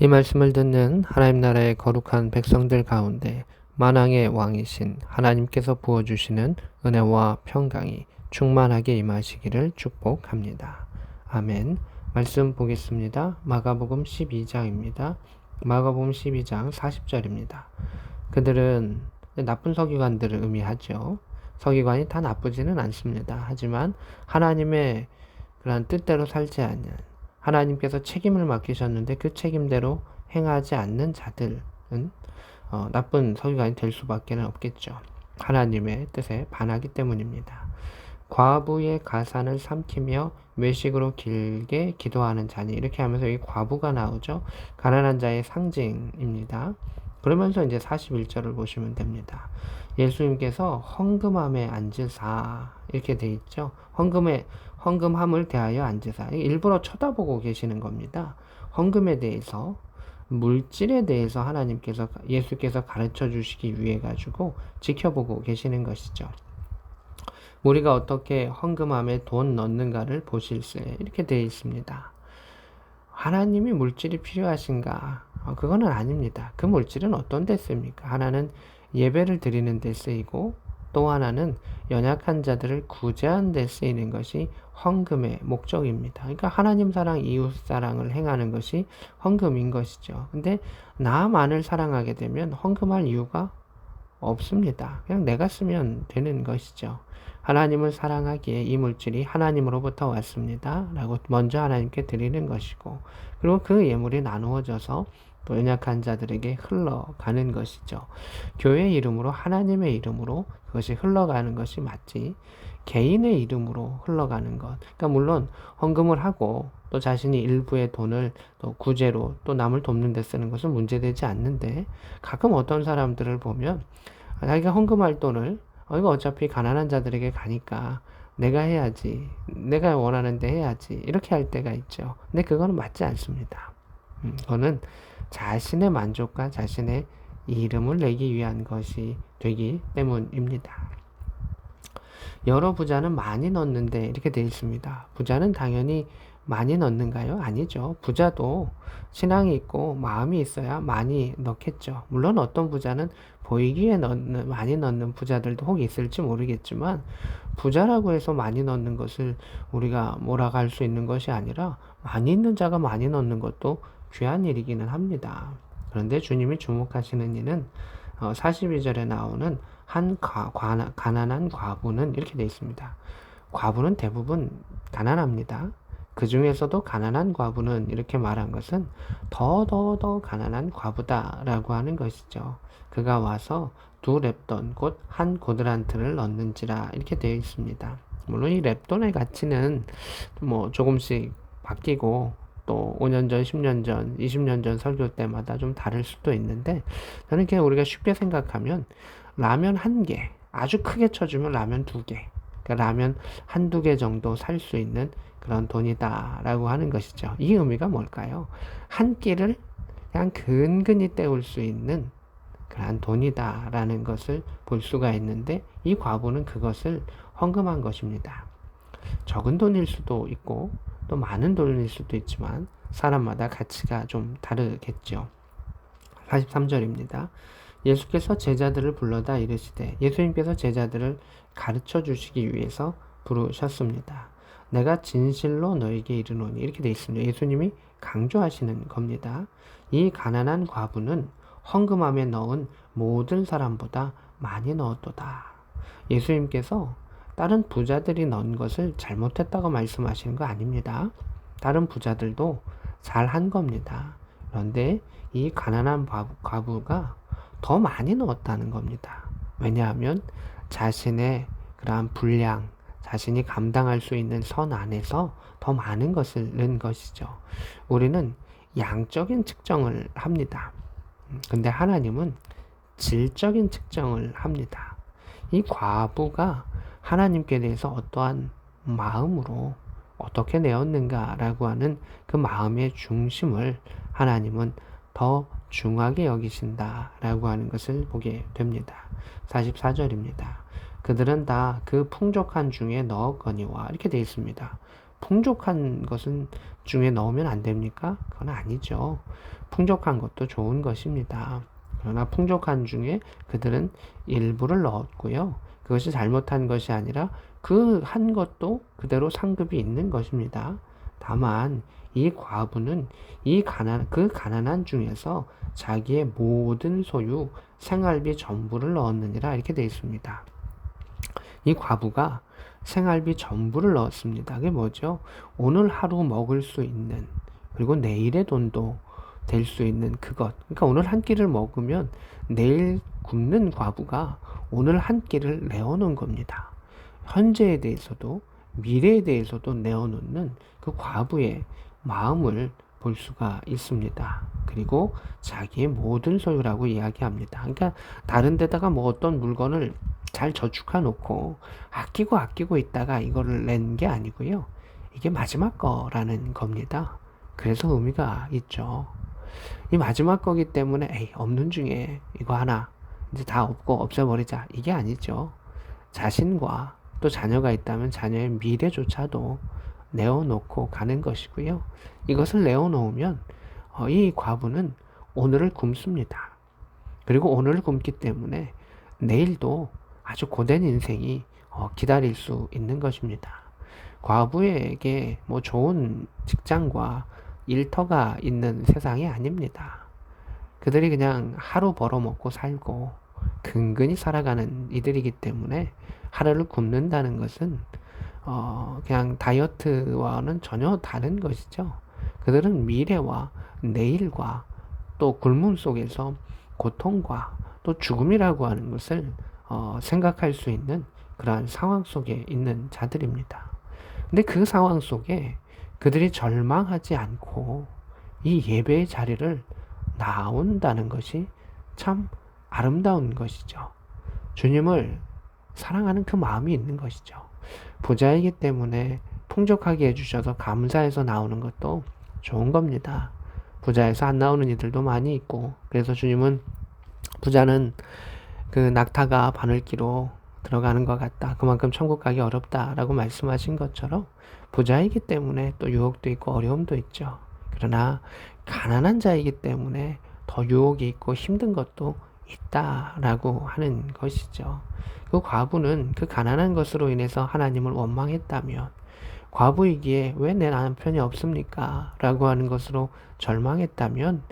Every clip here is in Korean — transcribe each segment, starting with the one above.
이 말씀을 듣는 하나님 나라의 거룩한 백성들 가운데 만왕의 왕이신 하나님께서 부어주시는 은혜와 평강이 충만하게 임하시기를 축복합니다. 아멘. 말씀 보겠습니다. 마가복음 12장입니다. 마가복음 12장 40절입니다. 그들은 나쁜 서기관들을 의미하죠. 서기관이 다 나쁘지는 않습니다. 하지만 하나님의 그러한 뜻대로 살지 않는, 하나님께서 책임을 맡기셨는데 그 책임대로 행하지 않는 자들은 나쁜 서기관이 될 수밖에 없겠죠. 하나님의 뜻에 반하기 때문입니다. 과부의 가산을 삼키며 외식으로 길게 기도하는 자니, 이렇게 하면서 이 과부가 나오죠. 가난한 자의 상징입니다. 그러면서 이제 41절을 보시면 됩니다. 예수님께서 헌금함에 앉으사, 이렇게 돼 있죠. 헌금함을 대하여 앉으사. 일부러 쳐다보고 계시는 겁니다. 헌금에 대해서, 물질에 대해서 예수께서 가르쳐 주시기 위해 가지고 지켜보고 계시는 것이죠. 우리가 어떻게 헌금함에 돈 넣는가를 보실세, 이렇게 되어 있습니다. 하나님이 물질이 필요하신가? 그거는 아닙니다. 그 물질은 어떤 데 씁니까? 하나는 예배를 드리는 데 쓰이고, 또 하나는 연약한 자들을 구제하는 데 쓰이는 것이 헌금의 목적입니다. 그러니까 하나님 사랑, 이웃 사랑을 행하는 것이 헌금인 것이죠. 근데 나만을 사랑하게 되면 헌금할 이유가 없습니다. 그냥 내가 쓰면 되는 것이죠. 하나님을 사랑하기에 이 물질이 하나님으로부터 왔습니다 라고 먼저 하나님께 드리는 것이고, 그리고 그 예물이 나누어져서 또 연약한 자들에게 흘러가는 것이죠. 교회 이름으로, 하나님의 이름으로 그것이 흘러가는 것이 맞지, 개인의 이름으로 흘러가는 것, 그러니까 물론 헌금을 하고 또 자신이 일부의 돈을 또 구제로 또 남을 돕는 데 쓰는 것은 문제되지 않는데, 가끔 어떤 사람들을 보면 자기가 헌금할 돈을 이거 어차피 가난한 자들에게 가니까 내가 해야지, 내가 원하는데 해야지, 이렇게 할 때가 있죠. 근데 그거는 맞지 않습니다. 그거는 자신의 만족과 자신의 이름을 내기 위한 것이 되기 때문입니다. 여러 부자는 많이 넣는데, 이렇게 되어 있습니다. 부자는 당연히 많이 넣는가요? 아니죠. 부자도 신앙이 있고 마음이 있어야 많이 넣겠죠. 물론 어떤 부자는 보이기에 많이 넣는 부자들도 혹 있을지 모르겠지만, 부자라고 해서 많이 넣는 것을 우리가 몰아갈 수 있는 것이 아니라, 많이 있는 자가 많이 넣는 것도 귀한 일이기는 합니다. 그런데 주님이 주목하시는 이는 42절에 나오는 가난한 과부는, 이렇게 되어 있습니다. 과부는 대부분 가난합니다. 그 중에서도 가난한 과부는, 이렇게 말한 것은 더 가난한 과부다라고 하는 것이죠. 그가 와서 2렙돈 곧 한 고드란트를 넣는지라, 이렇게 되어 있습니다. 물론 이 렙돈의 가치는 뭐 조금씩 바뀌고, 또 5년 전, 10년 전, 20년 전 설교 때마다 좀 다를 수도 있는데, 저는 그냥 우리가 쉽게 생각하면 라면 한 개, 아주 크게 쳐주면 라면 2개, 그러니까 라면 한두 개 정도 살 수 있는 그런 돈이다 라고 하는 것이죠. 이 의미가 뭘까요? 한 끼를 그냥 근근히 때울 수 있는 그러한 돈이다 라는 것을 볼 수가 있는데, 이 과부는 그것을 헌금한 것입니다. 적은 돈일 수도 있고 또 많은 돈일 수도 있지만 사람마다 가치가 좀 다르겠죠. 43절입니다. 예수께서 제자들을 불러다 이르시되, 예수님께서 제자들을 가르쳐 주시기 위해서 부르셨습니다. 내가 진실로 너에게 이르노니, 이렇게 되어 있습니다. 예수님이 강조하시는 겁니다. 이 가난한 과부는 헌금함에 넣은 모든 사람보다 많이 넣었도다. 예수님께서 다른 부자들이 넣은 것을 잘못했다고 말씀하시는 거 아닙니다. 다른 부자들도 잘한 겁니다. 그런데 이 가난한 과부가 더 많이 넣었다는 겁니다. 왜냐하면 자신의 그러한 분량, 자신이 감당할 수 있는 선 안에서 더 많은 것을 넣은 것이죠. 우리는 양적인 측정을 합니다. 근데 하나님은 질적인 측정을 합니다. 이 과부가 하나님께 대해서 어떠한 마음으로 어떻게 내었는가라고 하는 그 마음의 중심을 하나님은 더 중하게 여기신다라고 하는 것을 보게 됩니다. 44절입니다. 그들은 다 그 풍족한 중에 넣었거니와, 이렇게 되어 있습니다. 풍족한 것은 중에 넣으면 안 됩니까? 그건 아니죠. 풍족한 것도 좋은 것입니다. 그러나 풍족한 중에 그들은 일부를 넣었고요. 그것이 잘못한 것이 아니라 그 한 것도 그대로 상급이 있는 것입니다. 다만 이 과부는 그 가난한 중에서 자기의 모든 소유 생활비 전부를 넣었느니라 이렇게 되어 있습니다. 이 과부가 생활비 전부를 넣었습니다. 그게 뭐죠? 오늘 하루 먹을 수 있는, 그리고 내일의 돈도 될 수 있는 그것. 그러니까 오늘 한 끼를 먹으면 내일 굶는 과부가 오늘 한 끼를 내어놓은 겁니다. 현재에 대해서도 미래에 대해서도 내어놓는 그 과부의 마음을 볼 수가 있습니다. 그리고 자기의 모든 소유라고 이야기합니다. 그러니까 다른 데다가 뭐 어떤 물건을 잘 저축해 놓고 아끼고 있다가 이거를 낸 게 아니고요. 이게 마지막 거라는 겁니다. 그래서 의미가 있죠. 이 마지막 거기 때문에 에이, 없는 중에 이거 하나 이제 다 없고 없애버리자 이게 아니죠. 자신과 또 자녀가 있다면 자녀의 미래조차도 내어놓고 가는 것이고요. 이것을 내어놓으면 이 과부는 오늘을 굶습니다. 그리고 오늘을 굶기 때문에 내일도 아주 고된 인생이 기다릴 수 있는 것입니다. 과부에게 뭐 좋은 직장과 일터가 있는 세상이 아닙니다. 그들이 그냥 하루 벌어먹고 살고 근근히 살아가는 이들이기 때문에 하루를 굶는다는 것은 그냥 다이어트와는 전혀 다른 것이죠. 그들은 미래와 내일과 또 굶음 속에서 고통과 또 죽음이라고 하는 것을 생각할 수 있는 그러한 상황 속에 있는 자들입니다. 근데 그 상황 속에 그들이 절망하지 않고 이 예배의 자리를 나온다는 것이 참 아름다운 것이죠. 주님을 사랑하는 그 마음이 있는 것이죠. 부자이기 때문에 풍족하게 해주셔서 감사해서 나오는 것도 좋은 겁니다. 부자에서 안 나오는 이들도 많이 있고, 그래서 주님은 부자는 그 낙타가 바늘기로 들어가는 것 같다. 그만큼 천국 가기 어렵다라고 말씀하신 것처럼 부자이기 때문에 또 유혹도 있고 어려움도 있죠. 그러나 가난한 자이기 때문에 더 유혹이 있고 힘든 것도 있다라고 하는 것이죠. 그 과부는 그 가난한 것으로 인해서 하나님을 원망했다면 과부이기에 왜 내 남편이 없습니까? 라고 하는 것으로 절망했다면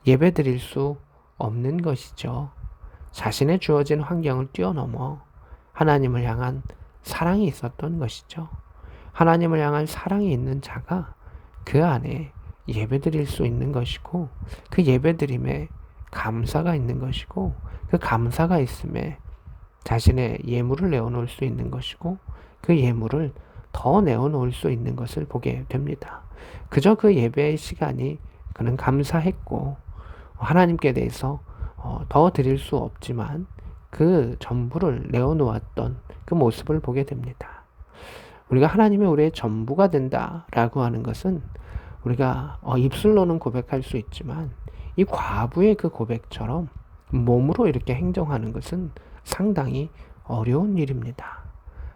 예배 드릴 수 없는 것이죠. 자신의 주어진 환경을 뛰어넘어 하나님을 향한 사랑이 있었던 것이죠. 하나님을 향한 사랑이 있는 자가 그 안에 예배 드릴 수 있는 것이고, 그 예배 드림에 감사가 있는 것이고, 그 감사가 있음에 자신의 예물을 내어놓을 수 있는 것이고, 그 예물을 더 내어놓을 수 있는 것을 보게 됩니다. 그저 그 예배의 시간이 그는 감사했고 하나님께 대해서 더 드릴 수 없지만 그 전부를 내어놓았던 그 모습을 보게 됩니다. 우리가 하나님이 우리의 전부가 된다라고 하는 것은 우리가 입술로는 고백할 수 있지만 이 과부의 그 고백처럼 몸으로 이렇게 행동하는 것은 상당히 어려운 일입니다.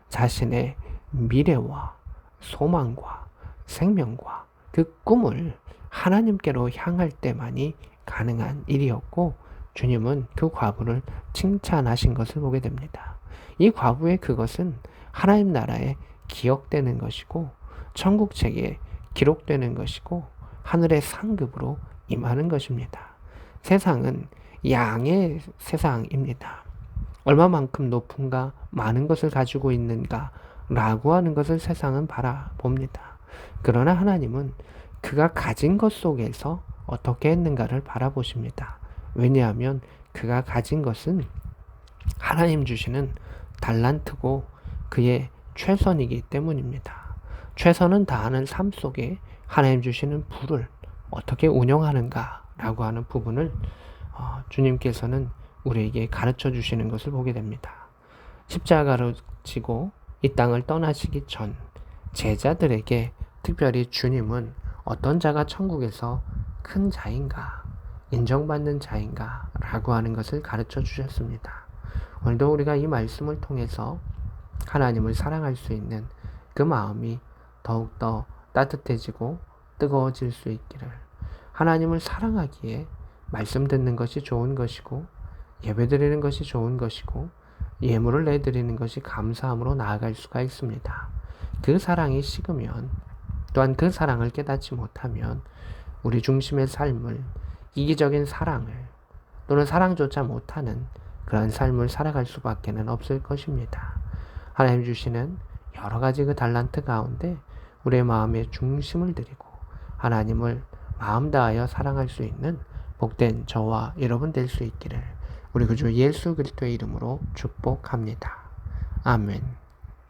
자신의 미래와 소망과 생명과 그 꿈을 하나님께로 향할 때만이 가능한 일이었고, 주님은 그 과부를 칭찬하신 것을 보게 됩니다. 이 과부의 그것은 하나님 나라에 기억되는 것이고 천국 책에 기록되는 것이고 하늘의 상급으로 임하는 것입니다. 세상은 양의 세상입니다. 얼마만큼 높은가 많은 것을 가지고 있는가 라고 하는 것을 세상은 바라봅니다. 그러나 하나님은 그가 가진 것 속에서 어떻게 했는가를 바라보십니다. 왜냐하면 그가 가진 것은 하나님 주시는 달란트고 그의 최선이기 때문입니다. 최선은 다하는 삶 속에 하나님 주시는 부를 어떻게 운영하는가 라고 하는 부분을 주님께서는 우리에게 가르쳐 주시는 것을 보게 됩니다. 십자가를 지고 이 땅을 떠나시기 전 제자들에게 특별히 주님은 어떤 자가 천국에서 큰 자인가, 인정받는 자인가 라고 하는 것을 가르쳐 주셨습니다. 오늘도 우리가 이 말씀을 통해서 하나님을 사랑할 수 있는 그 마음이 더욱더 따뜻해지고 뜨거워질 수 있기를, 하나님을 사랑하기에 말씀 듣는 것이 좋은 것이고, 예배 드리는 것이 좋은 것이고, 예물을 내드리는 것이 감사함으로 나아갈 수가 있습니다. 그 사랑이 식으면, 또한 그 사랑을 깨닫지 못하면 우리 중심의 삶을, 이기적인 사랑을, 또는 사랑조차 못하는 그런 삶을 살아갈 수밖에는 없을 것입니다. 하나님 주시는 여러 가지 그 달란트 가운데 우리의 마음의 중심을 드리고 하나님을 마음 다하여 사랑할 수 있는 복된 저와 여러분 될 수 있기를 우리 구주 예수 그리스도의 이름으로 축복합니다. 아멘.